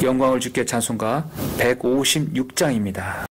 영광을 주께 찬송가 156장입니다.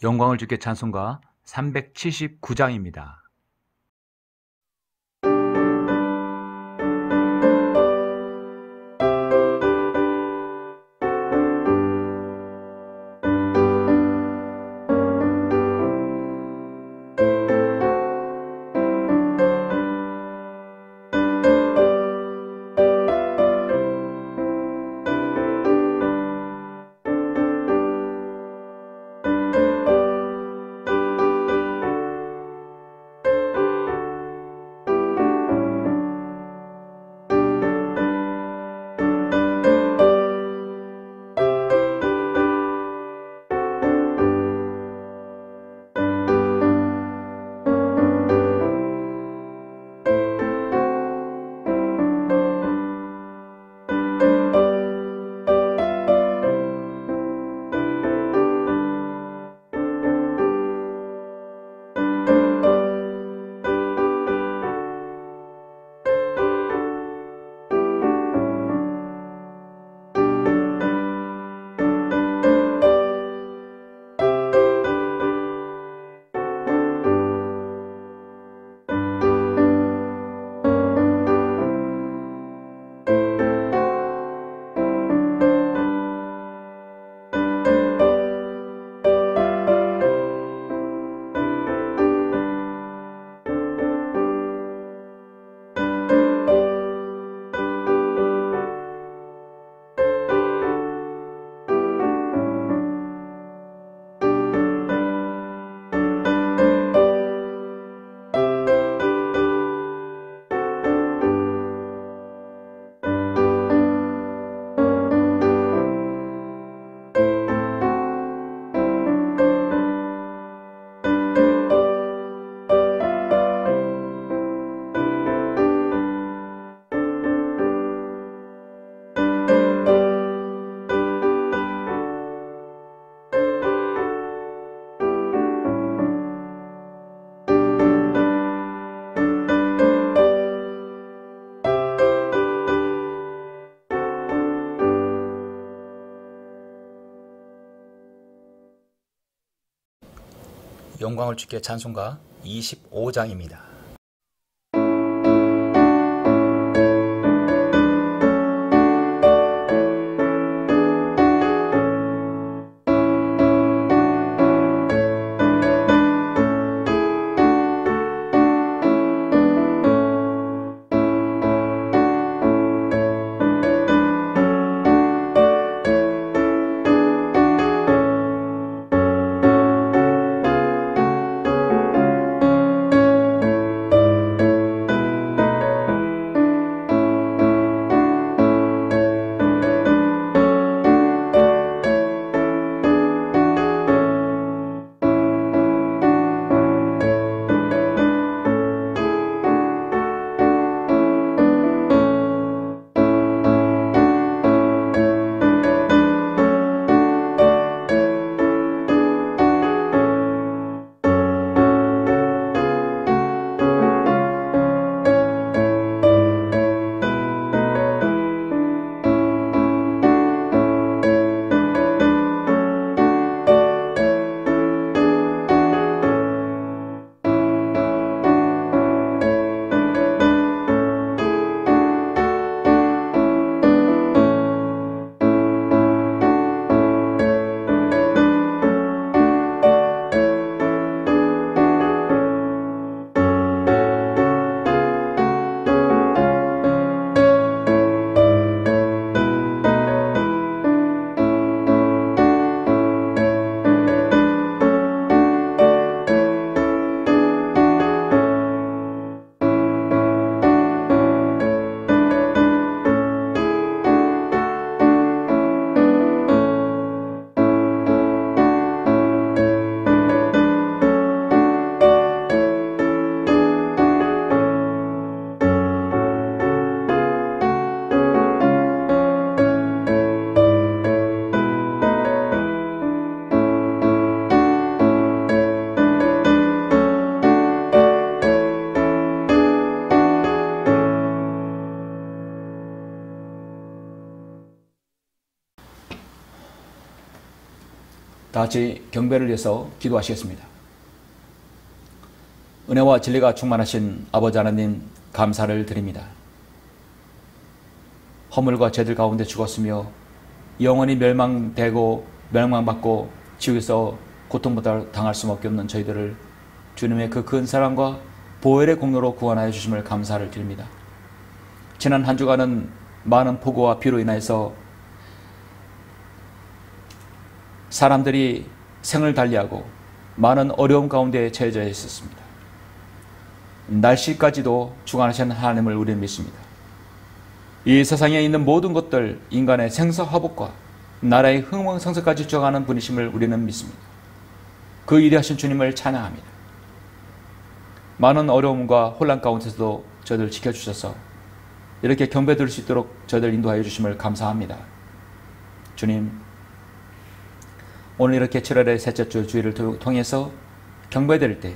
영광을 주께 찬송가 379장입니다. 영광을 주께 찬송가 25장입니다. 다 같이 경배를 위해서 기도하시겠습니다. 은혜와 진리가 충만하신 아버지 하나님 감사를 드립니다. 허물과 죄들 가운데 죽었으며 영원히 멸망되고 멸망받고 지옥에서 고통보다 당할 수밖에 없는 저희들을 주님의 그 큰 사랑과 보혈의 공로로 구원하여 주심을 감사를 드립니다. 지난 한 주간은 많은 폭우와 비로 인해서 사람들이 생을 달리하고 많은 어려움 가운데 처해져 있었습니다. 날씨까지도 주관하신 하나님을 우리는 믿습니다. 이 세상에 있는 모든 것들, 인간의 생사화복과 나라의 흥왕성쇠까지 주관하는 분이심을 우리는 믿습니다. 그 위대하신 주님을 찬양합니다. 많은 어려움과 혼란 가운데서도 저희들 지켜주셔서 이렇게 경배 드릴 수 있도록 저희들 인도하여 주심을 감사합니다. 주님, 오늘 이렇게 7월의 셋째 주 주일을 통해서 경배드릴 때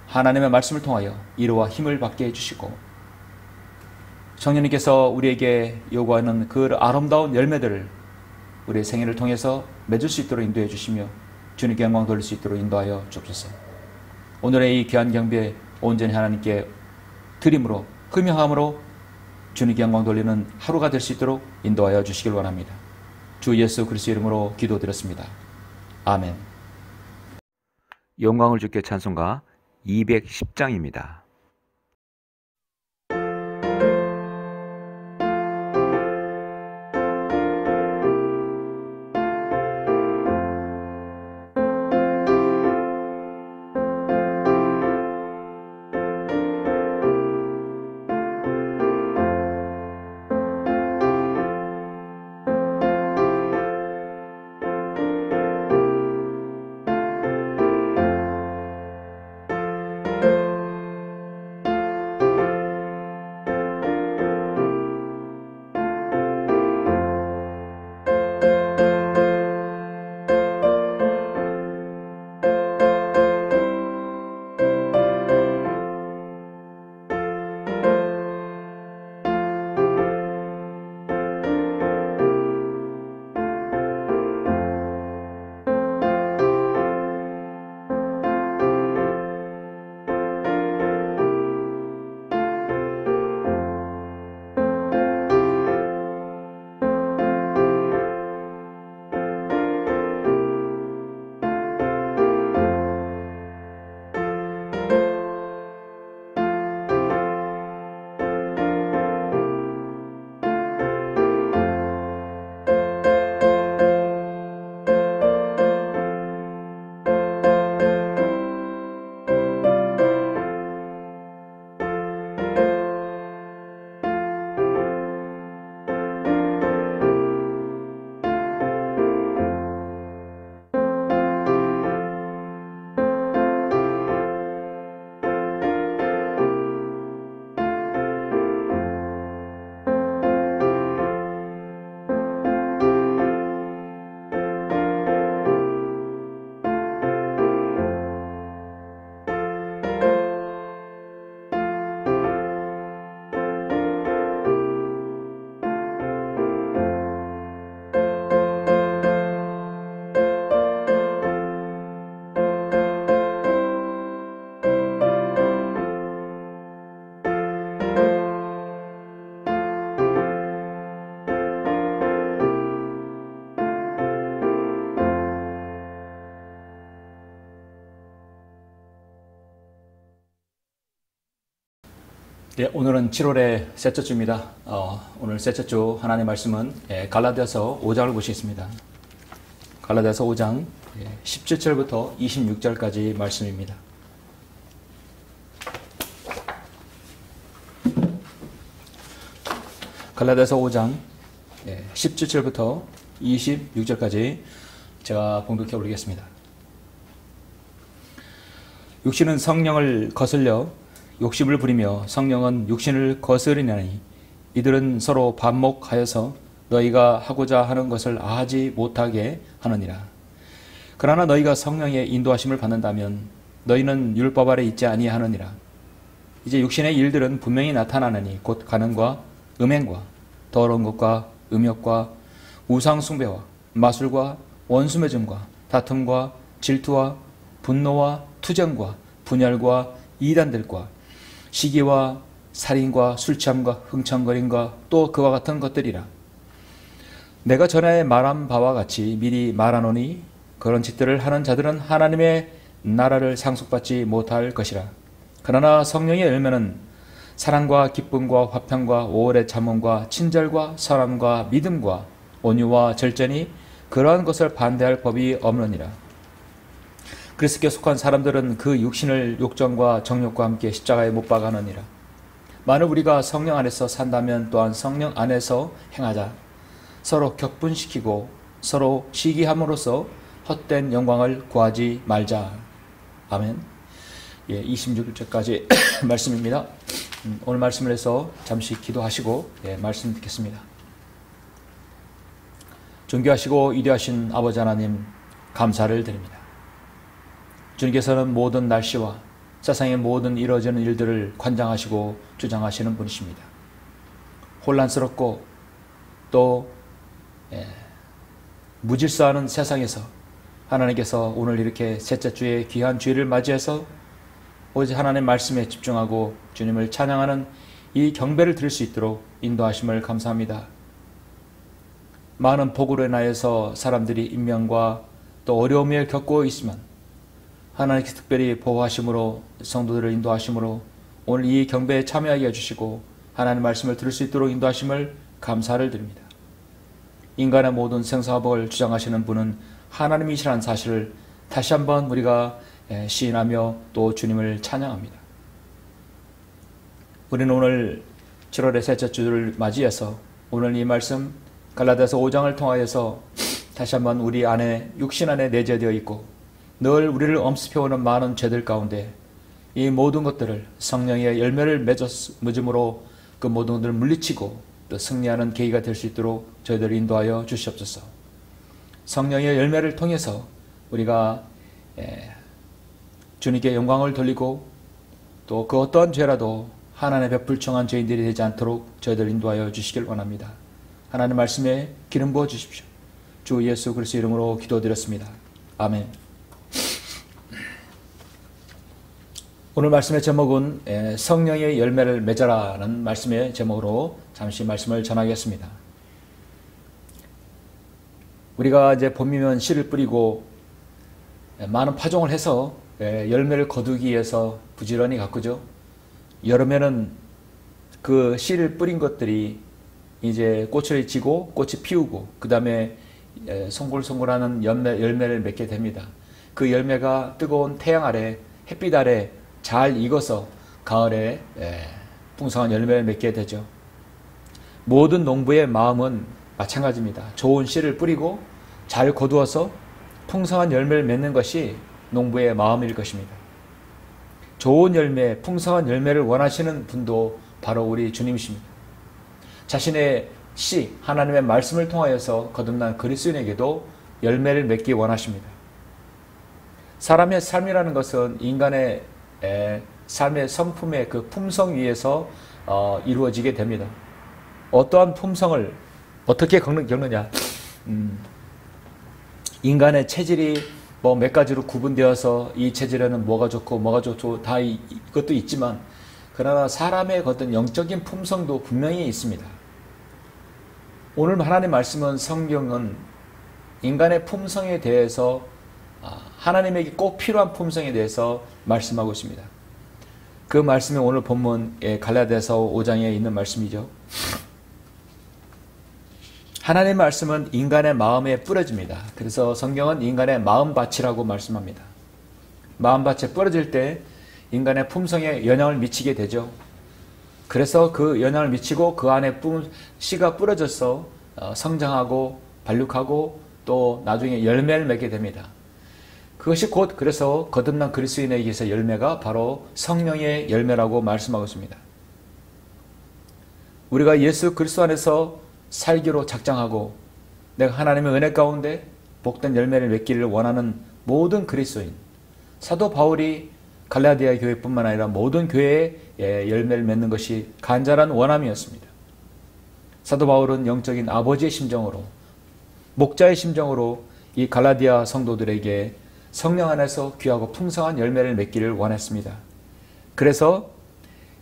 하나님의 말씀을 통하여 위로와 힘을 받게 해주시고 성령님께서 우리에게 요구하는 그 아름다운 열매들을 우리의 생애를 통해서 맺을 수 있도록 인도해 주시며 주님께 영광 돌릴 수 있도록 인도하여 주옵소서. 오늘의 이 귀한 경배 온전히 하나님께 드림으로 흠명함으로 주님께 영광 돌리는 하루가 될 수 있도록 인도하여 주시길 원합니다. 주 예수 그리스도 이름으로 기도드렸습니다. 아멘. 영광을 주께 찬송가 210장입니다. 네, 오늘은 7월의 셋째 주입니다. 오늘 셋째 주 하나님의 말씀은 갈라디아서 5장을 보시겠습니다. 갈라디아서 5장 17절부터 26절까지 말씀입니다. 갈라디아서 5장 17절부터 26절까지 제가 봉독해 올리겠습니다. 육신은 성령을 거슬려 욕심을 부리며 성령은 육신을 거스리나니 이들은 서로 반목하여서 너희가 하고자 하는 것을 하지 못하게 하느니라. 그러나 너희가 성령의 인도하심을 받는다면 너희는 율법 아래 있지 아니하느니라. 이제 육신의 일들은 분명히 나타나느니 곧 간음과 음행과 더러운 것과 음욕과 우상 숭배와 마술과 원수 맺음과 다툼과 질투와 분노와 투정과 분열과 이단들과 시기와 살인과 술취함과 흥청거림과 또 그와 같은 것들이라. 내가 전에 말한 바와 같이 미리 말하노니 그런 짓들을 하는 자들은 하나님의 나라를 상속받지 못할 것이라. 그러나 성령의 열매는 사랑과 기쁨과 화평과 오래 참음과 친절과 선함과 믿음과 온유와 절제니 그러한 것을 반대할 법이 없느니라. 그리스도께 속한 사람들은 그 육신을 욕정과 정욕과 함께 십자가에 못 박아느니라. 만일 우리가 성령 안에서 산다면 또한 성령 안에서 행하자. 서로 격분시키고 서로 시기함으로써 헛된 영광을 구하지 말자. 아멘. 26절까지 말씀입니다. 오늘 말씀을 해서 잠시 기도하시고 말씀 듣겠습니다. 존귀하시고 위대하신 아버지 하나님, 감사를 드립니다. 주님께서는 모든 날씨와 세상의 모든 이루어지는 일들을 관장하시고 주장하시는 분이십니다. 혼란스럽고 또 무질서하는 세상에서 하나님께서 오늘 이렇게 셋째 주의 귀한 주일을 맞이해서 오직 하나님의 말씀에 집중하고 주님을 찬양하는 이 경배를 드릴 수 있도록 인도하심을 감사합니다. 많은 복으로 인하여서 사람들이 인명과 또 어려움을 겪고 있지만 하나님께서 특별히 보호하심으로 성도들을 인도하심으로 오늘 이 경배에 참여하게 해주시고 하나님의 말씀을 들을 수 있도록 인도하심을 감사를 드립니다. 인간의 모든 생사화복을 주장하시는 분은 하나님이시라는 사실을 다시 한번 우리가 시인하며 또 주님을 찬양합니다. 우리는 오늘 7월의 셋째 주를 맞이해서 오늘 이 말씀 갈라디아서 5장을 통하여서 다시 한번 우리 안에 육신 안에 내재되어 있고 늘 우리를 엄습해오는 많은 죄들 가운데 이 모든 것들을 성령의 열매를 맺음으로 그 모든 것들을 물리치고 또 승리하는 계기가 될 수 있도록 저희들을 인도하여 주시옵소서. 성령의 열매를 통해서 우리가 주님께 영광을 돌리고 또 그 어떠한 죄라도 하나님의 불청한 죄인들이 되지 않도록 저희들을 인도하여 주시길 원합니다. 하나님 말씀에 기름 부어 주십시오. 주 예수 그리스도 이름으로 기도드렸습니다. 아멘. 오늘 말씀의 제목은 성령의 열매를 맺어라는 말씀의 제목으로 잠시 말씀을 전하겠습니다. 우리가 이제 봄이면 씨를 뿌리고 많은 파종을 해서 열매를 거두기 위해서 부지런히 가꾸죠. 여름에는 그 씨를 뿌린 것들이 이제 꽃을 지고 꽃이 피우고 그 다음에 송골송골하는 열매를 맺게 됩니다. 그 열매가 뜨거운 태양 아래 햇빛 아래 잘 익어서 가을에 풍성한 열매를 맺게 되죠. 모든 농부의 마음은 마찬가지입니다. 좋은 씨를 뿌리고 잘 거두어서 풍성한 열매를 맺는 것이 농부의 마음일 것입니다. 좋은 열매, 풍성한 열매를 원하시는 분도 바로 우리 주님이십니다. 자신의 씨, 하나님의 말씀을 통하여서 거듭난 그리스도인에게도 열매를 맺기 원하십니다. 사람의 삶이라는 것은 인간의 삶의 성품의 그 품성 위에서 이루어지게 됩니다. 어떠한 품성을 어떻게 겪느냐? 인간의 체질이 뭐 몇 가지로 구분되어서 이 체질에는 뭐가 좋고 뭐가 좋고 다 이것도 있지만 그러나 사람의 어떤 영적인 품성도 분명히 있습니다. 오늘 하나님의 말씀은 성경은 인간의 품성에 대해서 하나님에게 꼭 필요한 품성에 대해서 말씀하고 있습니다. 그 말씀이 오늘 본문의 갈라디아서 5장에 있는 말씀이죠. 하나님의 말씀은 인간의 마음에 뿌려집니다. 그래서 성경은 인간의 마음밭이라고 말씀합니다. 마음밭에 뿌려질 때 인간의 품성에 영향을 미치게 되죠. 그래서 그 영향을 미치고 그 안에 씨가 뿌려져서 성장하고 발육하고 또 나중에 열매를 맺게 됩니다. 그것이 곧 그래서 거듭난 그리스도인에게서 열매가 바로 성령의 열매라고 말씀하고 있습니다. 우리가 예수 그리스도 안에서 살기로 작정하고 내가 하나님의 은혜 가운데 복된 열매를 맺기를 원하는 모든 그리스도인, 사도 바울이 갈라디아 교회뿐만 아니라 모든 교회에 열매를 맺는 것이 간절한 원함이었습니다. 사도 바울은 영적인 아버지의 심정으로, 목자의 심정으로 이 갈라디아 성도들에게 성령 안에서 귀하고 풍성한 열매를 맺기를 원했습니다. 그래서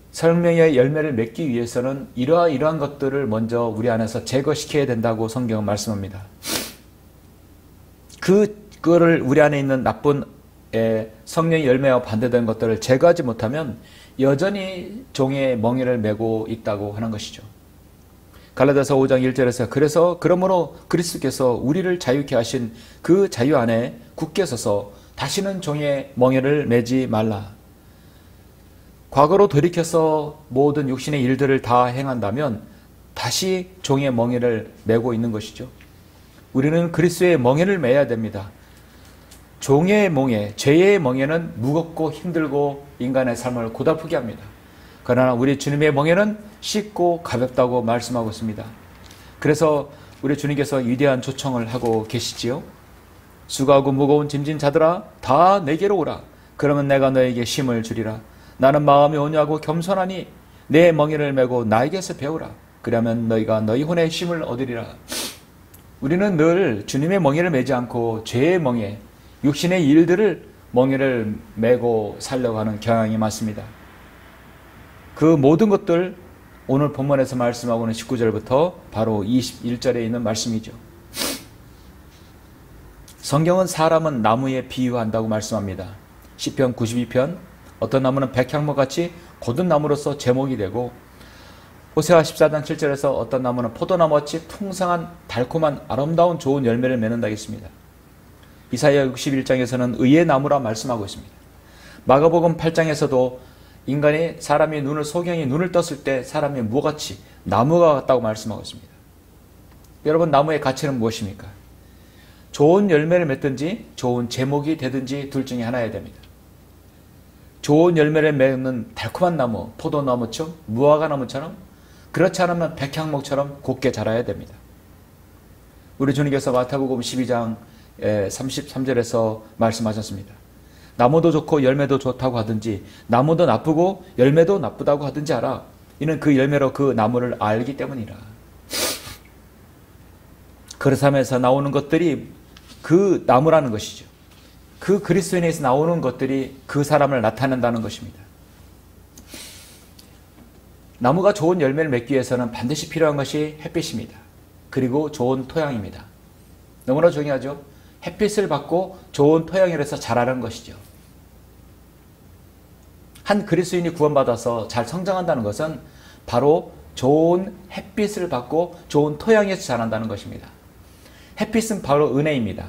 성령의 열매를 맺기 위해서는 이러한 것들을 먼저 우리 안에서 제거시켜야 된다고 성경은 말씀합니다. 그거를 우리 안에 있는 나쁜 성령의 열매와 반대되는 것들을 제거하지 못하면 여전히 종의 멍에를 메고 있다고 하는 것이죠. 갈라디아서 5장 1절에서 그러므로 그리스도께서 우리를 자유케 하신 그 자유 안에 굳게 서서 다시는 종의 멍에를 매지 말라. 과거로 돌이켜서 모든 육신의 일들을 다 행한다면 다시 종의 멍에를 메고 있는 것이죠. 우리는 그리스도의 멍에를 매야 됩니다. 종의 멍에, 죄의 멍에는 무겁고 힘들고 인간의 삶을 고달프게 합니다. 그러나 우리 주님의 멍에는 쉽고 가볍다고 말씀하고 있습니다. 그래서 우리 주님께서 위대한 초청을 하고 계시지요. 수고하고 무거운 짐진 자들아 다 내게로 오라. 그러면 내가 너에게 쉼을 주리라. 나는 마음이 온유하고 겸손하니 내 멍에를 메고 나에게서 배우라. 그러면 너희가 너희 혼의 쉼을 얻으리라. 우리는 늘 주님의 멍에를 메지 않고 죄의 멍에, 육신의 일들을 멍에를 메고 살려고 하는 경향이 많습니다. 그 모든 것들 오늘 본문에서 말씀하고 있는 19절부터 바로 21절에 있는 말씀이죠. 성경은 사람은 나무에 비유한다고 말씀합니다. 시편 92편 어떤 나무는 백향목같이 곧은 나무로서 제목이 되고 호세아 14장 7절에서 어떤 나무는 포도나무같이 풍성한 달콤한 아름다운 좋은 열매를 맺는다 했습니다. 이사야 61장에서는 의의 나무라 말씀하고 있습니다. 마가복음 8장에서도 사람이 소경이 눈을 떴을 때 사람이 무같이 나무가 같다고 말씀하고 있습니다. 여러분, 나무의 가치는 무엇입니까? 좋은 열매를 맺든지 좋은 제목이 되든지 둘 중에 하나여야 됩니다. 좋은 열매를 맺는 달콤한 나무, 포도나무처럼, 무화과나무처럼, 그렇지 않으면 백향목처럼 곱게 자라야 됩니다. 우리 주님께서 마태복음 12장 33절에서 말씀하셨습니다. 나무도 좋고 열매도 좋다고 하든지 나무도 나쁘고 열매도 나쁘다고 하든지 알아. 이는 그 열매로 그 나무를 알기 때문이라. 그릇함에서 나오는 것들이 그 나무라는 것이죠. 그 그리스도인에서 나오는 것들이 그 사람을 나타낸다는 것입니다. 나무가 좋은 열매를 맺기 위해서는 반드시 필요한 것이 햇빛입니다. 그리고 좋은 토양입니다. 너무나 중요하죠. 햇빛을 받고 좋은 토양에서 자라는 것이죠. 한 그리스도인이 구원받아서 잘 성장한다는 것은 바로 좋은 햇빛을 받고 좋은 토양에서 자란다는 것입니다. 햇빛은 바로 은혜입니다.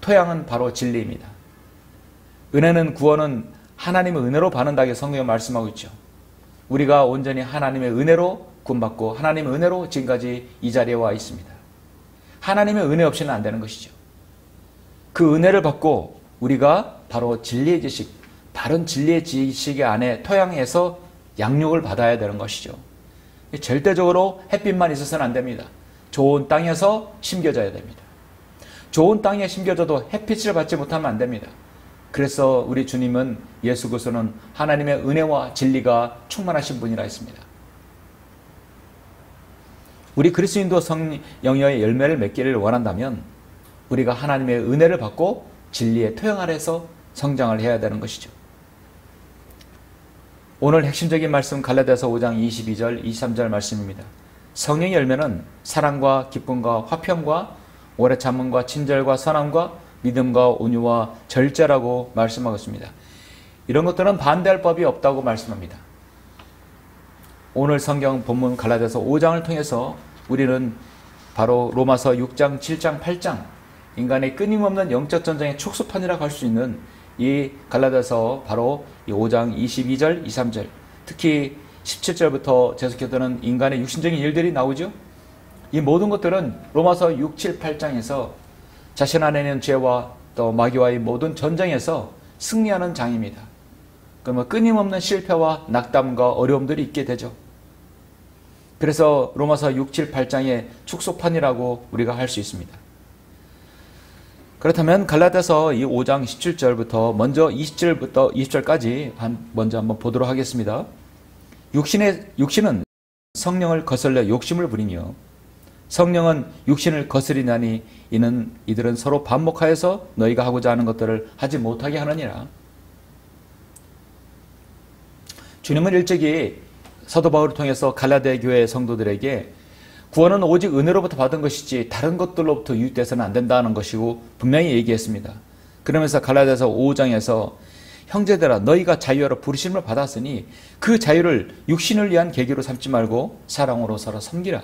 토양은 바로 진리입니다. 은혜는 구원은 하나님의 은혜로 받는다고 성경에 말씀하고 있죠. 우리가 온전히 하나님의 은혜로 구원받고 하나님의 은혜로 지금까지 이 자리에 와 있습니다. 하나님의 은혜 없이는 안 되는 것이죠. 그 은혜를 받고 우리가 바로 진리의 지식, 바른 진리의 지식 안에 토양에서 양육을 받아야 되는 것이죠. 절대적으로 햇빛만 있어서는 안 됩니다. 좋은 땅에서 심겨져야 됩니다. 좋은 땅에 심겨져도 햇빛을 받지 못하면 안 됩니다. 그래서 우리 주님은 예수 그리스도는 하나님의 은혜와 진리가 충만하신 분이라 했습니다. 우리 그리스도인도 성령의 열매를 맺기를 원한다면 우리가 하나님의 은혜를 받고 진리의 토양 아래서 성장을 해야 되는 것이죠. 오늘 핵심적인 말씀 갈라디아서 5장 22절 23절 말씀입니다. 성령의 열매는 사랑과 기쁨과 화평과 오래 참음과 친절과 선함과 믿음과 온유와 절제라고 말씀하고 있습니다. 이런 것들은 반대할 법이 없다고 말씀합니다. 오늘 성경 본문 갈라디아서 5장을 통해서 우리는 바로 로마서 6장, 7장, 8장 인간의 끊임없는 영적 전쟁의 촉수판이라고 할 수 있는 이 갈라디아서 바로 이 5장 22절, 23절 특히 17절부터 계속해서는 인간의 육신적인 일들이 나오죠. 이 모든 것들은 로마서 6, 7, 8장에서 자신 안에 있는 죄와 또 마귀와의 모든 전쟁에서 승리하는 장입니다. 그러면 끊임없는 실패와 낙담과 어려움들이 있게 되죠. 그래서 로마서 6, 7, 8장의 축소판이라고 우리가 할 수 있습니다. 그렇다면 갈라디아서 이 5장 17절부터 먼저 20절부터 20절까지 먼저 한번 보도록 하겠습니다. 육신은 성령을 거슬려 욕심을 부리며 성령은 육신을 거스리나니 이들은 서로 반목하여서 너희가 하고자 하는 것들을 하지 못하게 하느니라. 주님은 일찍이 사도 바울을 통해서 갈라디아 교회 성도들에게 구원은 오직 은혜로부터 받은 것이지 다른 것들로부터 유익돼서는 안 된다는 것이고 분명히 얘기했습니다. 그러면서 갈라디아서 5장에서 형제들아 너희가 자유하러 부르심을 받았으니 그 자유를 육신을 위한 계기로 삼지 말고 사랑으로 서로 섬기라.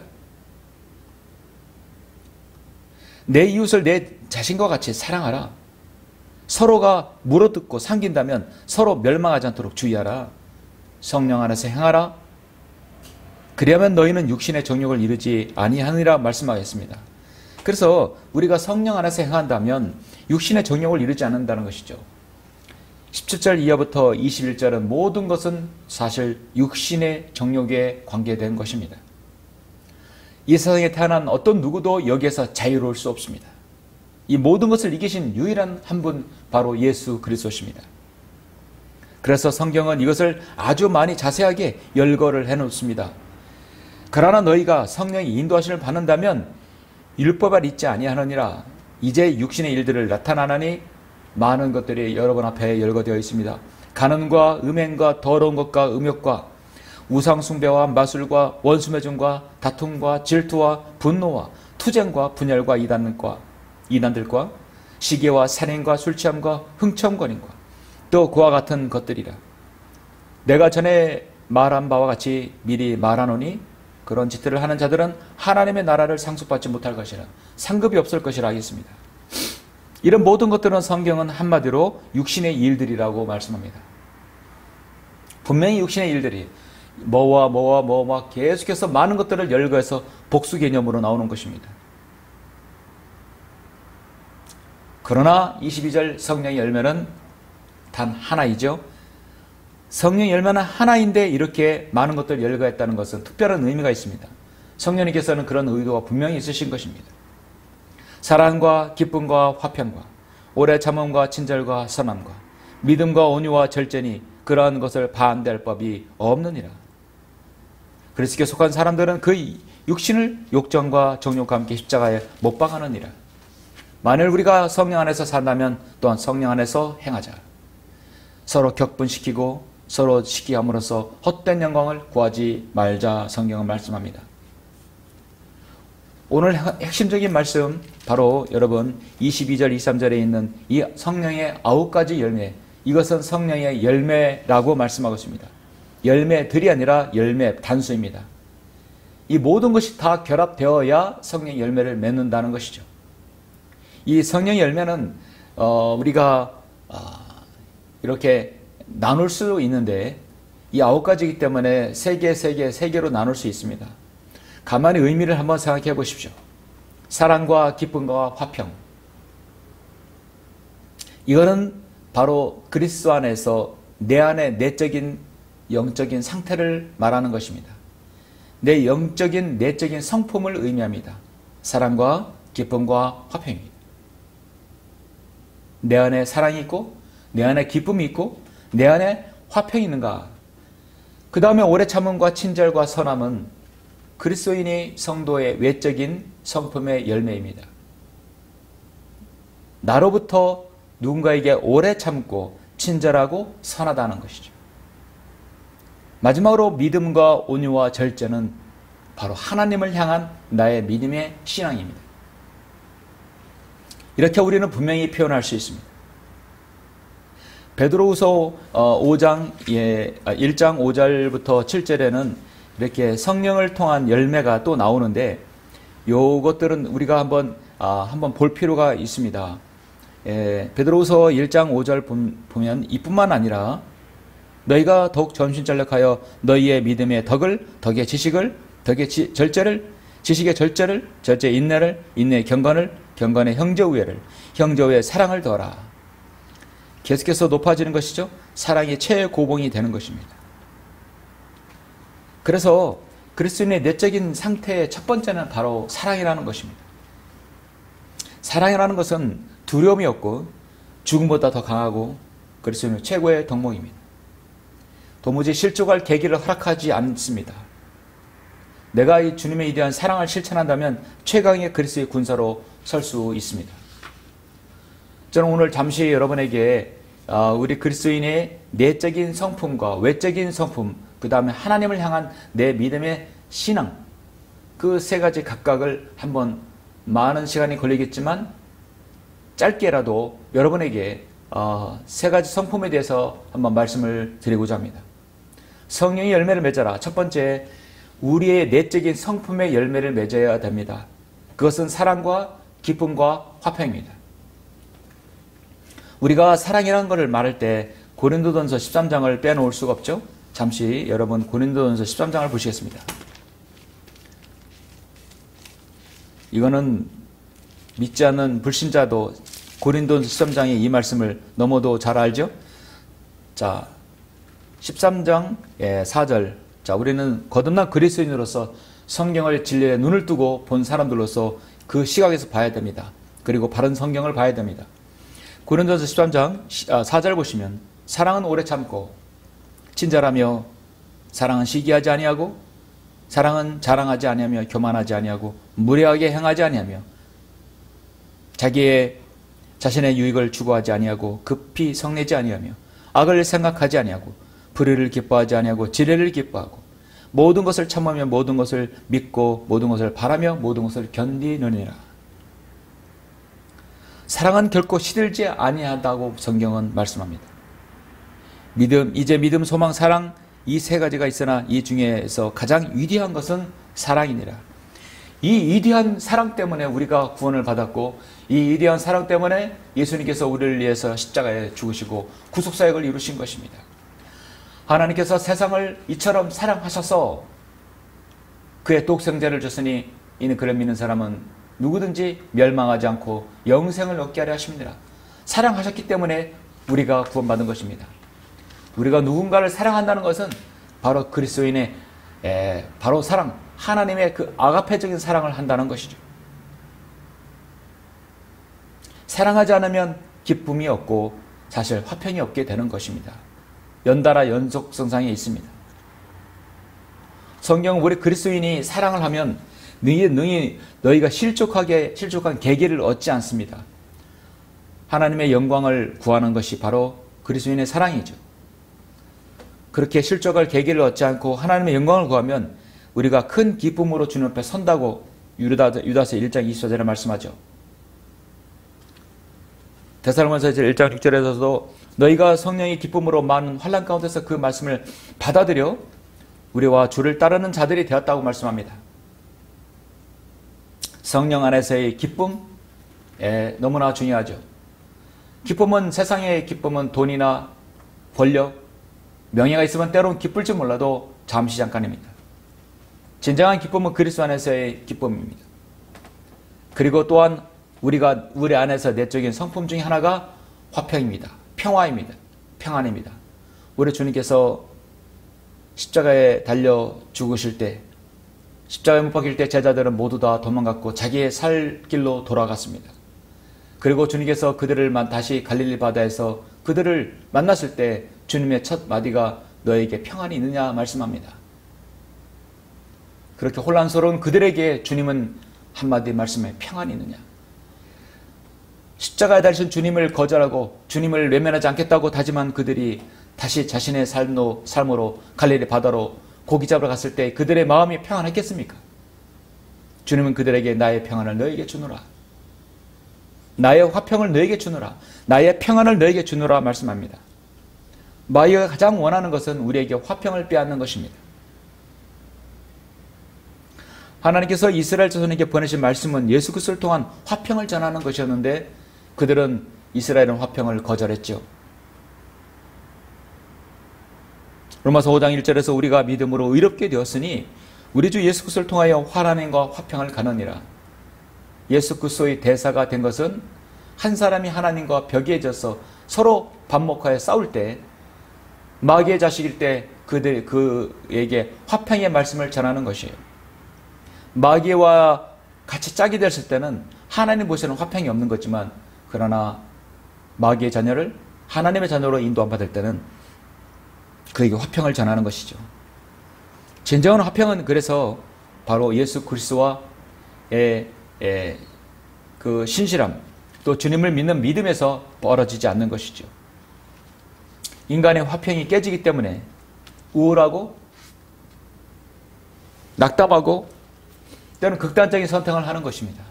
내 이웃을 내 자신과 같이 사랑하라. 서로가 물어뜯고 삼긴다면 서로 멸망하지 않도록 주의하라. 성령 안에서 행하라. 그리하면 너희는 육신의 정욕을 이루지 아니하느니라 말씀하겠습니다. 그래서 우리가 성령 안에서 행한다면 육신의 정욕을 이루지 않는다는 것이죠. 17절 이하부터 21절은 모든 것은 사실 육신의 정욕에 관계된 것입니다. 이 세상에 태어난 어떤 누구도 여기에서 자유로울 수 없습니다. 이 모든 것을 이기신 유일한 한 분 바로 예수 그리스도십니다. 그래서 성경은 이것을 아주 많이 자세하게 열거를 해놓습니다. 그러나 너희가 성령의 인도하심을 받는다면 율법을 잊지 아니하느니라. 이제 육신의 일들을 나타나나니 많은 것들이 여러분 앞에 열거되어 있습니다. 간음과 음행과 더러운 것과 음욕과 우상숭배와 마술과 원수매증과 다툼과 질투와 분노와 투쟁과 분열과 이단들과 시기와 살인과 술취함과 흥청거림과 또 그와 같은 것들이라. 내가 전에 말한 바와 같이 미리 말하노니 그런 짓들을 하는 자들은 하나님의 나라를 상속받지 못할 것이라. 상급이 없을 것이라 하겠습니다. 이런 모든 것들은 성경은 한마디로 육신의 일들이라고 말씀합니다. 분명히 육신의 일들이 뭐와 계속해서 많은 것들을 열거해서 복수 개념으로 나오는 것입니다. 그러나 22절 성령의 열매는 단 하나이죠. 성령의 열매는 하나인데 이렇게 많은 것들을 열거했다는 것은 특별한 의미가 있습니다. 성령님께서는 그런 의도가 분명히 있으신 것입니다. 사랑과 기쁨과 화평과 오래 참음과 친절과 선함과 믿음과 온유와 절제니 그러한 것을 반대할 법이 없느니라. 그리스도께 속한 사람들은 그 육신을 욕정과 정욕과 함께 십자가에 못 박아느니라. 만일 우리가 성령 안에서 산다면 또한 성령 안에서 행하자. 서로 격분시키고 서로 시기함으로써 헛된 영광을 구하지 말자. 성경은 말씀합니다. 오늘 핵심적인 말씀 바로 여러분 22절 23절에 있는 이 성령의 9가지 열매, 이것은 성령의 열매라고 말씀하고 있습니다. 열매들이 아니라 열매 단수입니다. 이 모든 것이 다 결합되어야 성령의 열매를 맺는다는 것이죠. 이 성령의 열매는 우리가 이렇게 나눌 수 있는데 이 9가지이기 때문에 3개로 나눌 수 있습니다. 가만히 의미를 한번 생각해 보십시오. 사랑과 기쁨과 화평. 이거는 바로 그리스도 안에서 내 안의 내적인 영적인 상태를 말하는 것입니다. 내 영적인 내적인 성품을 의미합니다. 사랑과 기쁨과 화평입니다. 내 안에 사랑이 있고 내 안에 기쁨이 있고 내 안에 화평이 있는가. 그 다음에 오래 참음과 친절과 선함은 그리스도인이 성도의 외적인 성품의 열매입니다. 나로부터 누군가에게 오래 참고 친절하고 선하다는 것이죠. 마지막으로 믿음과 온유와 절제는 바로 하나님을 향한 나의 믿음의 신앙입니다. 이렇게 우리는 분명히 표현할 수 있습니다. 베드로후서 1장 5절부터 7절에는 이렇게 성령을 통한 열매가 또 나오는데 요것들은 우리가 한번 볼 필요가 있습니다. 베드로후서 1장 5절 보면 이뿐만 아니라 너희가 더욱 전심전력하여 너희의 믿음의 덕의 지식을, 절제를, 지식의 절제를, 절제의 인내를, 인내의 경건을, 경건의 형제우애를, 형제우애의 사랑을 더하라. 계속해서 높아지는 것이죠. 사랑이 최고봉이 되는 것입니다. 그래서 그리스도인의 내적인 상태의 첫 번째는 바로 사랑이라는 것입니다. 사랑이라는 것은 두려움이 없고 죽음보다 더 강하고 그리스도인의 최고의 덕목입니다. 도무지 실족할 계기를 허락하지 않습니다. 내가 이 주님의 위대한 사랑을 실천한다면 최강의 그리스도의 군사로 설 수 있습니다. 저는 오늘 잠시 여러분에게 우리 그리스도인의 내적인 성품과 외적인 성품, 그 다음에 하나님을 향한 내 믿음의 신앙, 그 세 가지 각각을 한번 많은 시간이 걸리겠지만 짧게라도 여러분에게 세 가지 성품에 대해서 한번 말씀을 드리고자 합니다. 성령의 열매를 맺어라. 첫 번째, 우리의 내적인 성품의 열매를 맺어야 됩니다. 그것은 사랑과 기쁨과 화평입니다. 우리가 사랑이라는 것을 말할 때 고린도전서 13장을 빼놓을 수가 없죠. 잠시 여러분 고린도전서 13장을 보시겠습니다. 이거는 믿지 않는 불신자도 고린도전서 13장의 이 말씀을 넘어도 잘 알죠. 자, 13장 4절. 자, 우리는 거듭난 그리스도인으로서 성경을 진리에 눈을 뜨고 본 사람들로서 그 시각에서 봐야 됩니다. 그리고 바른 성경을 봐야 됩니다. 고린도전서 13장 4절 보시면 사랑은 오래 참고 친절하며 사랑은 시기하지 아니하고 사랑은 자랑하지 아니하며 교만하지 아니하고 무례하게 행하지 아니하며 자신의 유익을 추구하지 아니하고 급히 성내지 아니하며 악을 생각하지 아니하고 불의를 기뻐하지 아니하고 지뢰를 기뻐하고 모든 것을 참으며 모든 것을 믿고 모든 것을 바라며 모든 것을 견디느니라. 사랑은 결코 시들지 아니하다고 성경은 말씀합니다. 믿음, 소망, 사랑 이 세 가지가 있으나 이 중에서 가장 위대한 것은 사랑이니라. 이 위대한 사랑 때문에 우리가 구원을 받았고 이 위대한 사랑 때문에 예수님께서 우리를 위해서 십자가에 죽으시고 구속사역을 이루신 것입니다. 하나님께서 세상을 이처럼 사랑하셔서 그의 독생자를 줬으니 이는 그를 믿는 사람은 누구든지 멸망하지 않고 영생을 얻게 하려 하십니다. 사랑하셨기 때문에 우리가 구원받은 것입니다. 우리가 누군가를 사랑한다는 것은 바로 그리스도인의 바로 사랑, 하나님의 그 아가페적인 사랑을 한다는 것이죠. 사랑하지 않으면 기쁨이 없고 사실 화평이 없게 되는 것입니다. 연달아 연속성상에 있습니다. 성경은 우리 그리스도인이 사랑을 하면 너희가 실족한 계기를 얻지 않습니다. 하나님의 영광을 구하는 것이 바로 그리스도인의 사랑이죠. 그렇게 실족할 계기를 얻지 않고 하나님의 영광을 구하면 우리가 큰 기쁨으로 주님 앞에 선다고 유다서 1장 24절에 말씀하죠. 데살로니가서 1장 6절에서도 너희가 성령의 기쁨으로 많은 환난 가운데서 그 말씀을 받아들여 우리와 주를 따르는 자들이 되었다고 말씀합니다. 성령 안에서의 기쁨 너무나 중요하죠. 기쁨은 세상의 기쁨은 돈이나 권력, 명예가 있으면 때로는 기쁠지 몰라도 잠시 잠깐입니다. 진정한 기쁨은 그리스도 안에서의 기쁨입니다. 그리고 또한 우리 안에서 내적인 성품 중에 하나가 화평입니다. 평화입니다. 평안입니다. 우리 주님께서 십자가에 달려 죽으실 때, 십자가에 못 박힐 때 제자들은 모두 다 도망갔고 자기의 살 길로 돌아갔습니다. 그리고 주님께서 그들을 다시 갈릴리 바다에서 그들을 만났을 때 주님의 첫 마디가 너에게 평안이 있느냐 말씀합니다. 그렇게 혼란스러운 그들에게 주님은 한마디 말씀에 평안이 있느냐. 십자가에 달리신 주님을 거절하고 주님을 외면하지 않겠다고 다짐한 그들이 다시 자신의 삶으로 갈릴리 바다로 고기 잡으러 갔을 때 그들의 마음이 평안했겠습니까? 주님은 그들에게 나의 평안을 너에게 주노라. 나의 화평을 너에게 주노라. 나의 평안을 너에게 주노라 말씀합니다. 마귀가 가장 원하는 것은 우리에게 화평을 빼앗는 것입니다. 하나님께서 이스라엘 자손에게 보내신 말씀은 예수 그리스도를 통한 화평을 전하는 것이었는데 그들은 이스라엘은 화평을 거절했죠. 로마서 5장 1절에서 우리가 믿음으로 의롭게 되었으니 우리 주 예수 그리스도를 통하여 하나님과 화평을 가느니라. 예수 그리스도의 대사가 된 것은 한 사람이 하나님과 벽에 져서 서로 반목하여 싸울 때 마귀의 자식일 때 그에게 화평의 말씀을 전하는 것이에요. 마귀와 같이 짝이 됐을 때는 하나님 보시는 화평이 없는 거지만 그러나 마귀의 자녀를 하나님의 자녀로 인도 안 받을 때는 그에게 화평을 전하는 것이죠. 진정한 화평은 그래서 바로 예수 그리스도와의 그 신실함 또 주님을 믿는 믿음에서 벌어지지 않는 것이죠. 인간의 화평이 깨지기 때문에 우울하고 낙담하고 때로는 극단적인 선택을 하는 것입니다.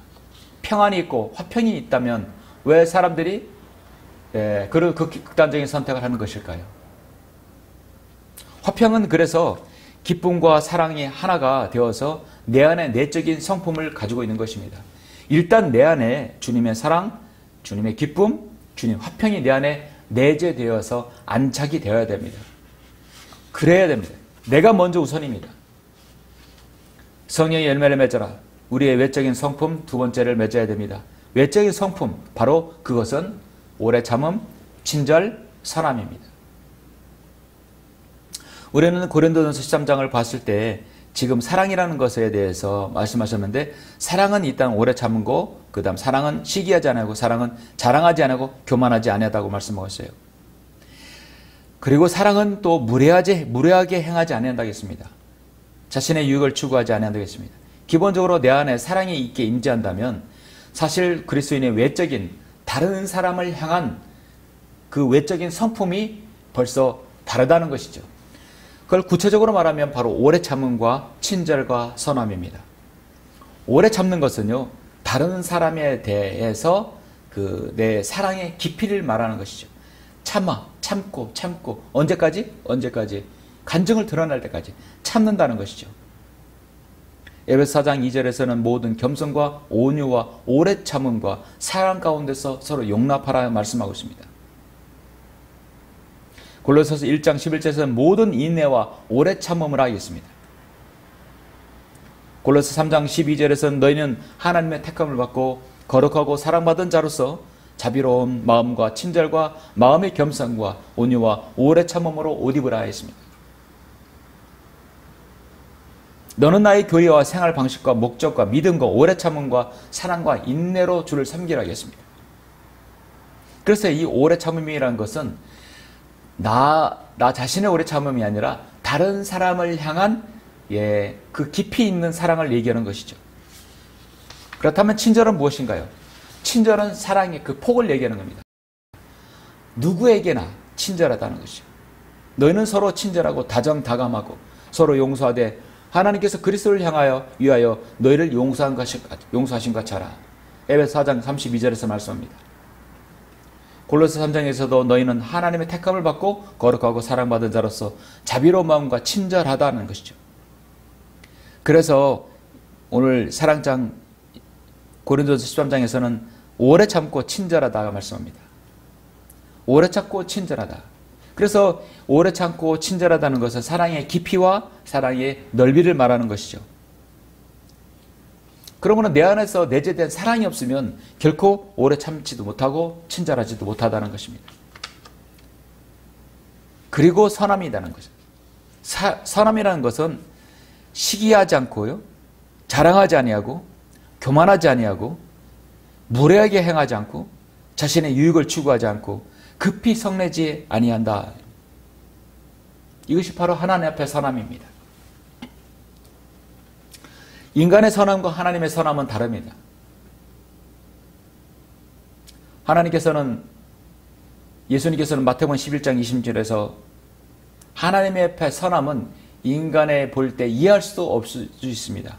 평안이 있고 화평이 있다면 왜 사람들이 그런 극단적인 선택을 하는 것일까요? 화평은 그래서 기쁨과 사랑이 하나가 되어서 내 안에 내적인 성품을 가지고 있는 것입니다. 일단 내 안에 주님의 사랑, 주님의 기쁨, 주님 화평이 내 안에 내재되어서 안착이 되어야 됩니다. 그래야 됩니다. 내가 먼저 우선입니다. 성령의 열매를 맺어라. 우리의 외적인 성품 두 번째를 맺어야 됩니다. 외적인 성품, 바로 그것은 오래 참음, 친절, 선함입니다. 우리는 고린도전서 13장을 봤을 때 지금 사랑이라는 것에 대해서 말씀하셨는데 사랑은 일단 오래 참은 거, 그 다음 사랑은 시기하지 않고 사랑은 자랑하지 않고 교만하지 아니하다고 말씀하셨어요. 그리고 사랑은 또 무례하게 행하지 아니한다고 했습니다. 자신의 유익을 추구하지 아니한다고 했습니다. 기본적으로 내 안에 사랑이 있게 임재한다면 사실 그리스도인의 외적인 다른 사람을 향한 그 외적인 성품이 벌써 다르다는 것이죠. 그걸 구체적으로 말하면 바로 오래 참음과 친절과 선함입니다. 오래 참는 것은요, 다른 사람에 대해서 내 사랑의 깊이를 말하는 것이죠. 참고 언제까지? 간증을 드러날 때까지 참는다는 것이죠. 에베소 4장 2절에서는 모든 겸손과 온유와 오래 참음과 사랑 가운데서 서로 용납하라 말씀하고 있습니다. 골로새서 1장 11절에서는 모든 인내와 오래 참음을 하겠습니다. 골로새 3장 12절에서는 너희는 하나님의 택함을 받고 거룩하고 사랑받은 자로서 자비로운 마음과 친절과 마음의 겸손과 온유와 오래 참음으로 옷 입으라 했습니다. 너는 나의 교리와 생활 방식과 목적과 믿음과 오래 참음과 사랑과 인내로 주를 섬기라 하겠습니다. 그래서 이 오래 참음이라는 것은 나 자신의 오래 참음이 아니라 다른 사람을 향한 그 깊이 있는 사랑을 얘기하는 것이죠. 그렇다면 친절은 무엇인가요? 친절은 사랑의 그 폭을 얘기하는 겁니다. 누구에게나 친절하다는 것이죠. 너희는 서로 친절하고 다정다감하고 서로 용서하되 하나님께서 그리스도를 위하여 너희를 용서하신 것 같이 하라. 에베소 4장 32절에서 말씀합니다. 골로새 3장에서도 너희는 하나님의 택함을 받고 거룩하고 사랑받은 자로서 자비로운 마음과 친절하다는 것이죠. 그래서 오늘 사랑장 고린도전서 13장에서는 오래 참고 친절하다가 말씀합니다. 오래 참고 친절하다. 그래서 오래 참고 친절하다는 것은 사랑의 깊이와 사랑의 넓이를 말하는 것이죠. 그러면 내 안에서 내재된 사랑이 없으면 결코 오래 참지도 못하고 친절하지도 못하다는 것입니다. 그리고 선함이라는 것이죠. 선함이라는 것은 시기하지 않고요, 자랑하지 아니하고 교만하지 아니하고 무례하게 행하지 않고 자신의 유익을 추구하지 않고 급히 성내지 아니한다. 이것이 바로 하나님 앞의 선함입니다. 인간의 선함과 하나님의 선함은 다릅니다. 예수님께서는 마태복음 11장 20절에서 하나님의 앞의 선함은 인간의 볼 때 이해할 수도 없을 수 있습니다.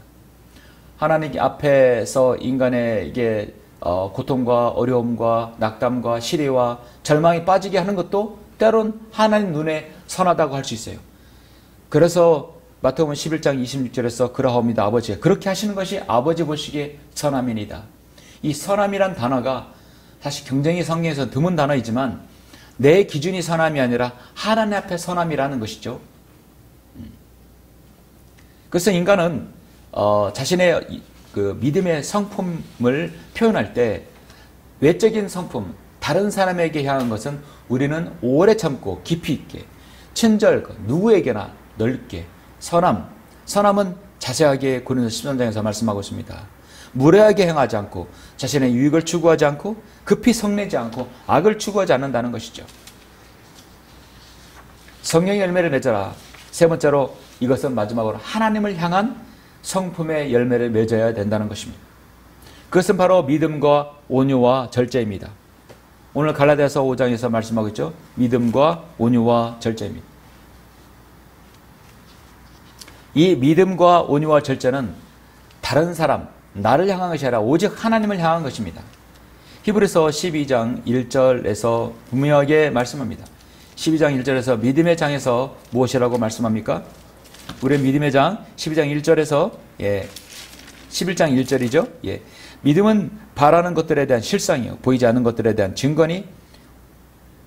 하나님 앞에서 인간에게 고통과 어려움과 낙담과 시리와 절망이 빠지게 하는 것도 때론 하나님 눈에 선하다고 할 수 있어요. 그래서 마태복음 11장 26절에서 그러하옵니다. 아버지가 그렇게 하시는 것이 아버지 보시기에 선함이니이다. 이 선함이란 단어가 사실 굉장히 성경에서 드문 단어이지만 내 기준이 선함이 아니라 하나님 앞에 선함이라는 것이죠. 그래서 인간은 자신의 그 믿음의 성품을 표현할 때 외적인 성품, 다른 사람에게 향한 것은 우리는 오래 참고 깊이 있게 친절과 누구에게나 넓게 선함은 자세하게 고린도서 13장에서 말씀하고 있습니다. 무례하게 행하지 않고 자신의 유익을 추구하지 않고 급히 성내지 않고 악을 추구하지 않는다는 것이죠. 성령의 열매를 맺어라. 세 번째로 이것은 마지막으로 하나님을 향한 성품의 열매를 맺어야 된다는 것입니다. 그것은 바로 믿음과 온유와 절제입니다. 오늘 갈라디아서 5장에서 말씀하고 있죠. 믿음과 온유와 절제입니다. 이 믿음과 온유와 절제는 다른 사람, 나를 향한 것이 아니라 오직 하나님을 향한 것입니다. 히브리서 12장 1절에서 분명하게 말씀합니다. 12장 1절에서 믿음의 장에서 무엇이라고 말씀합니까? 우리의 믿음의 장 12장 1절에서 11장 1절이죠. 믿음은 바라는 것들에 대한 실상이요 보이지 않는 것들에 대한 증거니